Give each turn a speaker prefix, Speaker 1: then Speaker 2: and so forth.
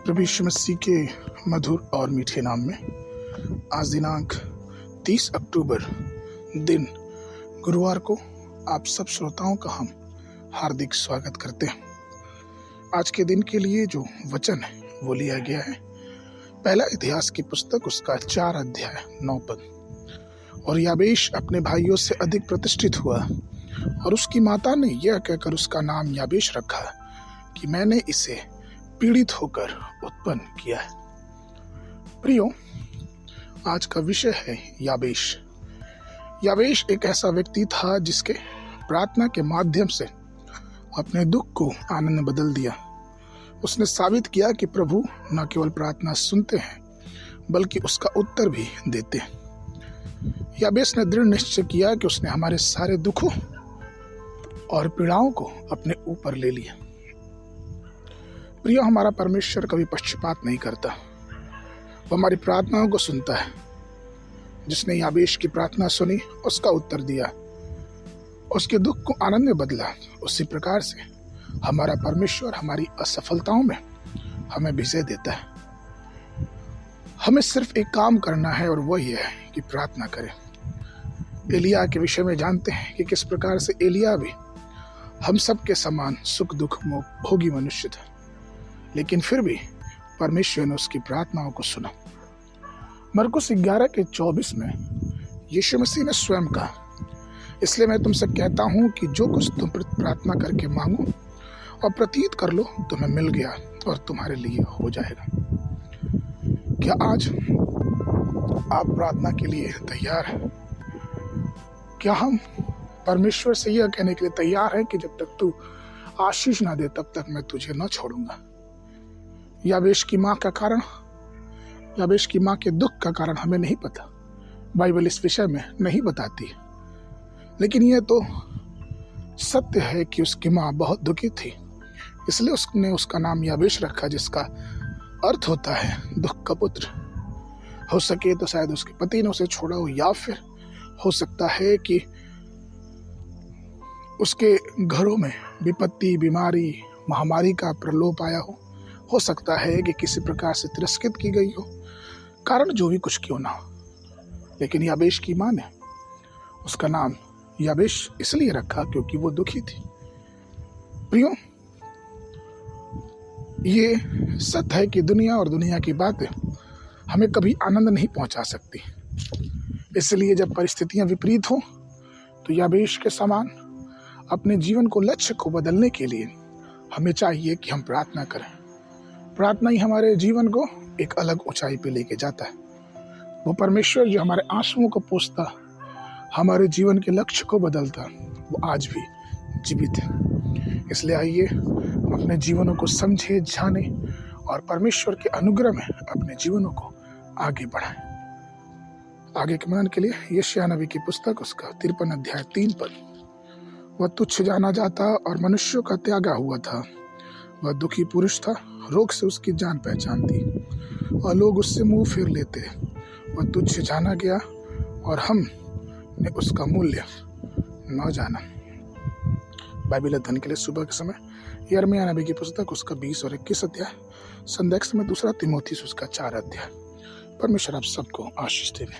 Speaker 1: प्रभु यीशु मसीह के मधुर और मीठे नाम में आज दिनांक 30 अक्टूबर दिन गुरुवार को आप सब श्रोताओं का हम हार्दिक स्वागत करते हैं। आज के दिन के लिए जो वचन है वो लिया गया है पहला इतिहास की पुस्तक उसका 4 अध्याय 9 पद। और याबेश अपने भाइयों से अधिक प्रतिष्ठित हुआ और उसकी माता ने यह कहकर उसका नाम याबेश रखा कि मैंने इसे पीड़ित होकर उत्पन्न किया है। प्रियो, आज का विषय है याबेश। याबेश एक ऐसा व्यक्ति था जिसके प्रार्थना के माध्यम से अपने दुख को आनंद में बदल दिया। उसने साबित किया कि प्रभु न केवल प्रार्थना सुनते हैं बल्कि उसका उत्तर भी देते हैं। याबेश ने दृढ़ निश्चय किया कि उसने हमारे सारे दुखों और पीड़ाओं को अपने ऊपर ले लिया। प्रिय, हमारा परमेश्वर कभी पक्षपात नहीं करता, वो हमारी प्रार्थनाओं को सुनता है। जिसने याबेश की प्रार्थना सुनी, उसका उत्तर दिया, उसके दुख को आनंद में बदला, उसी प्रकार से हमारा परमेश्वर हमारी असफलताओं में हमें विजय देता है। हमें सिर्फ एक काम करना है और वह यह है कि प्रार्थना करें। एलिया के विषय में जानते हैं कि किस प्रकार से एलिया भी हम सब के समान सुख दुख भोगी मनुष्य था, लेकिन फिर भी परमेश्वर ने उसकी प्रार्थनाओं को सुना। मरकुस 11:24 में यीशु मसीह ने स्वयं कहा, इसलिए मैं तुमसे कहता हूं कि जो कुछ तुम प्रार्थना करके मांगो और प्रतीत कर लो, तुम्हें मिल गया और तुम्हारे लिए हो जाएगा। क्या आज आप प्रार्थना के लिए तैयार हैं? क्या हम परमेश्वर से यह कहने के लिए तैयार हैं कि जब तक तू आशीष ना दे तब तक मैं तुझे न छोड़ूंगा? याबेश की माँ के दुख का कारण हमें नहीं पता, बाइबल इस विषय में नहीं बताती, लेकिन यह तो सत्य है कि उसकी माँ बहुत दुखी थी, इसलिए उसने उसका नाम याबेश रखा, जिसका अर्थ होता है दुख का पुत्र। हो सके तो शायद उसके पति ने उसे छोड़ा हो, या फिर हो सकता है कि उसके घरों में विपत्ति, बीमारी, महामारी का प्रलोभ आया हो सकता है कि किसी प्रकार से तिरस्कृत की गई हो, कारण जो भी कुछ क्यों ना हो, लेकिन याबेश की माँ ने उसका नाम याबेश इसलिए रखा क्योंकि वो दुखी थी। प्रियो, ये सत्य है कि दुनिया और दुनिया की बातें हमें कभी आनंद नहीं पहुंचा सकती। इसलिए जब परिस्थितियां विपरीत हो तो याबेश के समान अपने जीवन को, लक्ष्य को बदलने के लिए हमें चाहिए कि हम प्रार्थना करें। प्रार्थना ही हमारे जीवन को एक अलग ऊंचाई पे लेके जाता है। वो परमेश्वर जो हमारे आंसुओं को पोंछता, हमारे जीवन के लक्ष्य को बदलता, वो आज भी जीवित है। इसलिए आइए अपने जीवनों को समझे, जाने और परमेश्वर के अनुग्रह में अपने जीवनों को आगे बढ़ाएं। आगे के मनन के लिए यशायाह नबी की पुस्तक उसका 53 अध्याय 3 पद। वह तुच्छ जाना जाता और मनुष्यों का त्यागा हुआ था। वह दुखी पुरुष था, रोग से उसकी जान पहचान थी और लोग उससे मुंह फेर लेते। वह तुच्छ जाना गया और हमने उसका मूल्य न जाना। बाइबल अध्ययन के लिए सुबह के समय यिर्मयाह नबी की पुस्तक उसका 20 और 21 अध्याय, संध्या के समय 2 तिमोथी उसका 4 अध्याय। परमेश्वर आप सबको आशीष देवे।